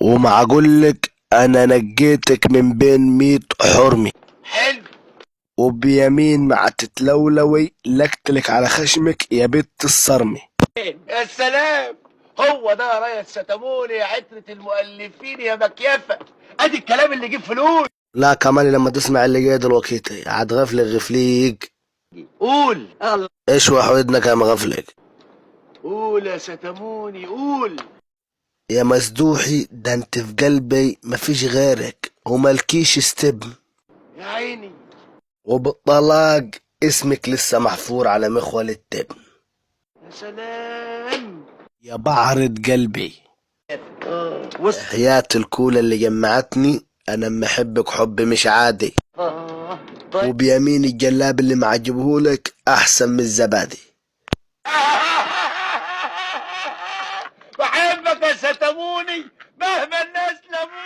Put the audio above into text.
وما اقولك انا نجيتك من بين 100 حرمي. حلو. وبيمين مع تتلولوي لكتلك على خشمك يا بنت الصرمي. يا سلام، هو ده يا ريس ستاموني يا عترة المؤلفين يا مكيفة. ادي الكلام اللي يجيب فلوس. لا كمان لما تسمع اللي جاي دلوقتي هتغفلك غفليك. قول الله. اشوح ودنك يا مغفلك. قول يا ستاموني قول. يا مسدوحي ده انت في قلبي مفيش غيرك وملكيش استبن. يا عيني. وبالطلاق اسمك لسه محفور على مخول التبن. يا سلام. يا بعرة قلبي. وسط. حياة الكولة اللي جمعتني انا محبك حب مش عادي. طيب. وبيمين الجلاب اللي معجبهولك احسن من الزبادي. بحبك يا ستاموني مهما الناس لموني.